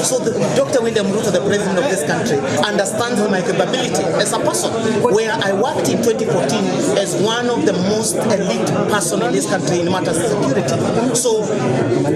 So Dr. William Ruto, the president of this country, understands my capability as a person, where I worked in 2014 as one of the most elite person in this country in matters of security. So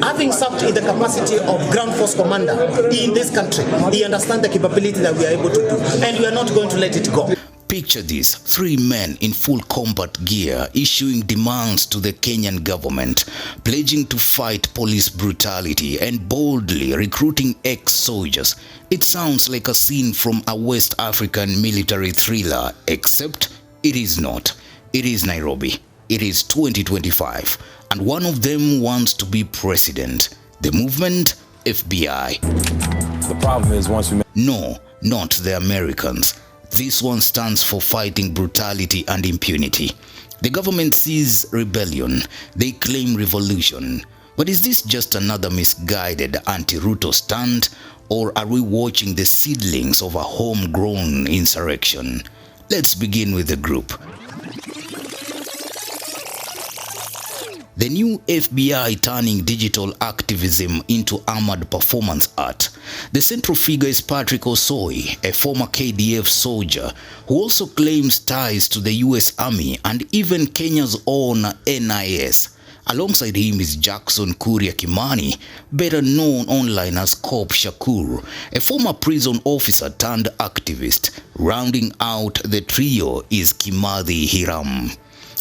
having served in the capacity of ground force commander in this country, he understands the capability that we are able to do, and we are not going to let it go. Picture this, 3 men in full combat gear issuing demands to the Kenyan government, pledging to fight police brutality and boldly recruiting ex-soldiers. It sounds like a scene from a West African military thriller, except it is not. It is Nairobi. It is 2025, and one of them wants to be president. The movement, FBI. The problem is once we... No, not the Americans. This one stands for fighting brutality and impunity. The government sees rebellion, they claim revolution. But is this just another misguided anti-Ruto stunt, or are we watching the seedlings of a homegrown insurrection? Let's begin with the group. The new FBI turning digital activism into armored performance art. The central figure is Patrick Osoi, a former KDF soldier who also claims ties to the US Army and even Kenya's own NIS. Alongside him is Jackson Kuria Kimani, better known online as Cop Shakur, a former prison officer turned activist. Rounding out the trio is Kimathi Hiram.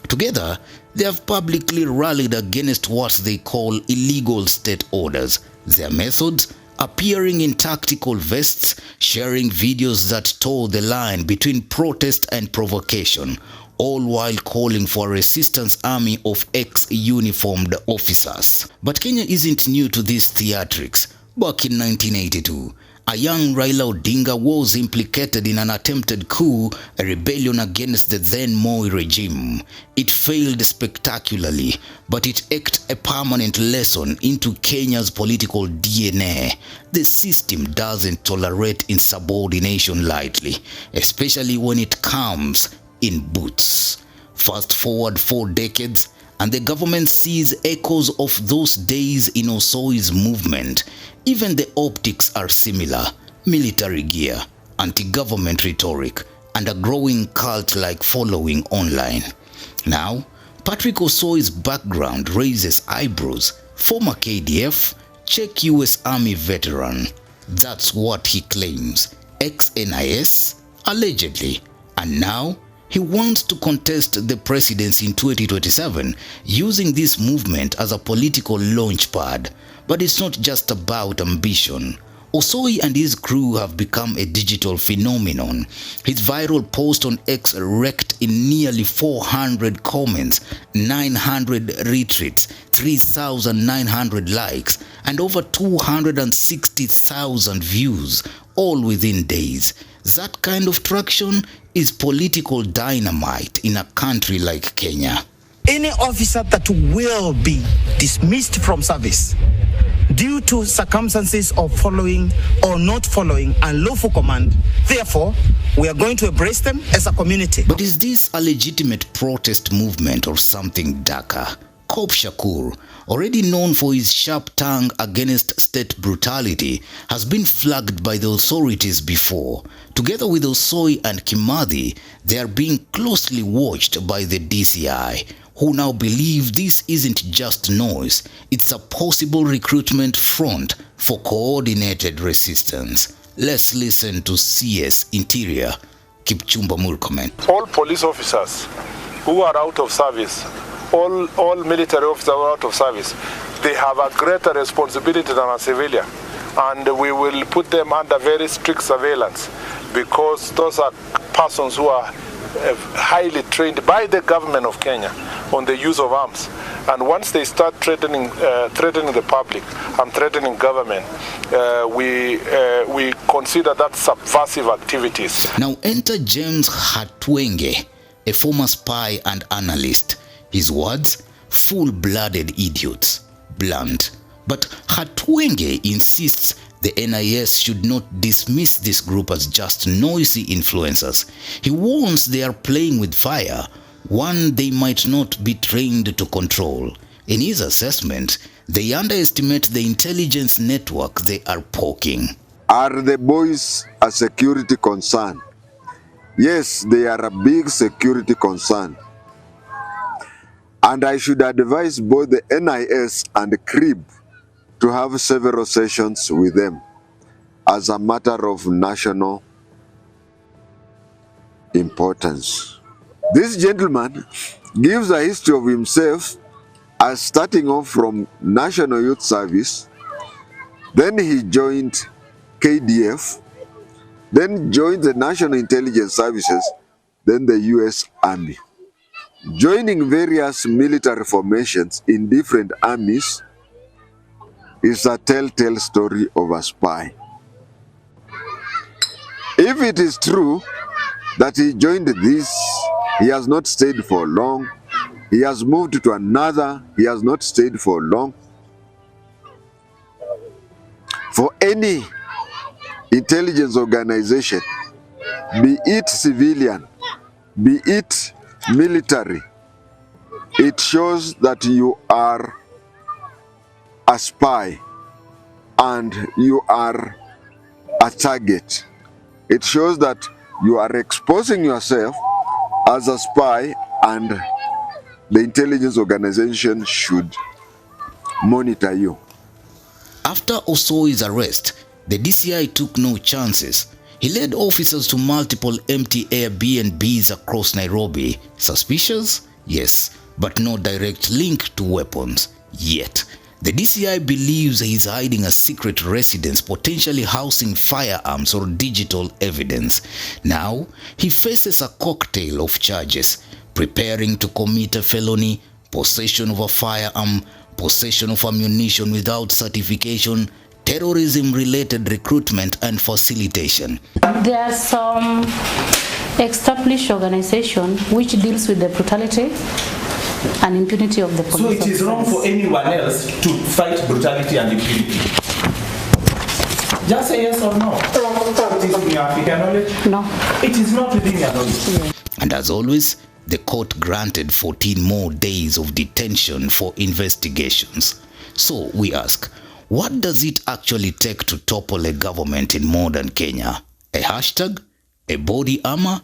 Together, they have publicly rallied against what they call illegal state orders. Their methods? Appearing in tactical vests, sharing videos that toe the line between protest and provocation, all while calling for a resistance army of ex-uniformed officers. But Kenya isn't new to these theatrics. Back in 1982, a young Raila Odinga was implicated in an attempted coup, a rebellion against the then Moi regime. It failed spectacularly, but it etched a permanent lesson into Kenya's political DNA. The system doesn't tolerate insubordination lightly, especially when it comes in boots. Fast forward 4 decades, and the government sees echoes of those days in Osoi's movement. Even the optics are similar: military gear, anti-government rhetoric, and a growing cult-like following online. Now, Patrick Osoi's background raises eyebrows. Former KDF, check US Army veteran. That's what he claims. Ex-NIS, allegedly. And now, he wants to contest the presidency in 2027 using this movement as a political launchpad. But it's not just about ambition. Osoi and his crew have become a digital phenomenon. His viral post on X raked in nearly 400 comments, 900 retweets, 3,900 likes, and over 260,000 views, all within days. That kind of traction is political dynamite in a country like Kenya. Any officer that will be dismissed from service due to circumstances of following or not following unlawful command, therefore, we are going to embrace them as a community. But is this a legitimate protest movement or something darker? Cop Shakur, already known for his sharp tongue against state brutality, has been flagged by the authorities before. Together with Osoi and Kimathi, they are being closely watched by the DCI, who now believe this isn't just noise, it's a possible recruitment front for coordinated resistance. Let's listen to CS Interior, Kipchumba Murkomen. All police officers who are out of service, all military officers who are out of service, they have a greater responsibility than a civilian. And we will put them under very strict surveillance, because those are persons who are highly trained by the government of Kenya on the use of arms. And once they start threatening the public and threatening government, we consider that subversive activities. Now enter James Khwatenge, a former spy and analyst. His words: full-blooded idiots, blunt. But Khwatenge insists the NIS should not dismiss this group as just noisy influencers. He warns they are playing with fire, one they might not be trained to control. In his assessment, They underestimate the intelligence network they are poking. Are the boys a security concern? Yes, they are a big security concern. And I should advise both the NIS and the CRIB to have several sessions with them as a matter of national importance. This gentleman gives a history of himself as starting off from National Youth Service, then he joined KDF, then joined the National Intelligence Services, then the US Army. Joining various military formations in different armies is a telltale story of a spy. If it is true that he joined this, he has not stayed for long, he has moved to another, he has not stayed for long. For any intelligence organization, be it civilian, be it military, it shows that you are a spy and you are a target. It shows that you are exposing yourself as a spy and the intelligence organization should monitor you. After Osoi's arrest, the DCI took no chances. He led officers to multiple empty Airbnbs across Nairobi. Suspicious? Yes, but no direct link to weapons. Yet, the DCI believes he's hiding a secret residence potentially housing firearms or digital evidence. Now, he faces a cocktail of charges: preparing to commit a felony, possession of a firearm, possession of ammunition without certification, terrorism-related recruitment and facilitation. There are some established organizations which deals with the brutality and impunity of the police. So it is wrong for anyone else to fight brutality and impunity? Just say yes or no. It is in your African knowledge? No. It is not within your knowledge. Yeah. And as always, the court granted 14 more days of detention for investigations. So we ask, what does it actually take to topple a government in modern Kenya? A hashtag? A body armor?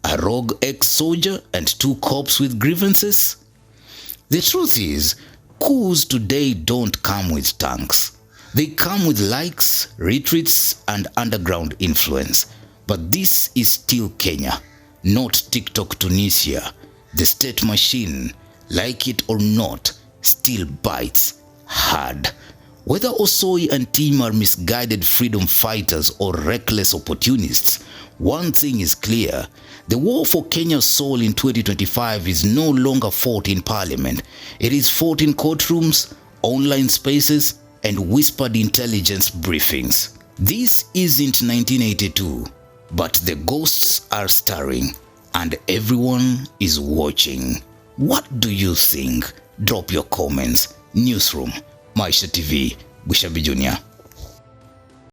A rogue ex-soldier and 2 cops with grievances? The truth is, coups today don't come with tanks. They come with likes, retweets, and underground influence. But this is still Kenya, not TikTok Tunisia. The state machine, like it or not, still bites hard. Whether Osoi and team are misguided freedom fighters or reckless opportunists, one thing is clear: the war for Kenya's soul in 2025 is no longer fought in parliament. It is fought in courtrooms, online spaces, and whispered intelligence briefings. This isn't 1982, but the ghosts are stirring, and everyone is watching. What do you think? Drop your comments. Newsroom, Maisha TV, Bushabi Jr.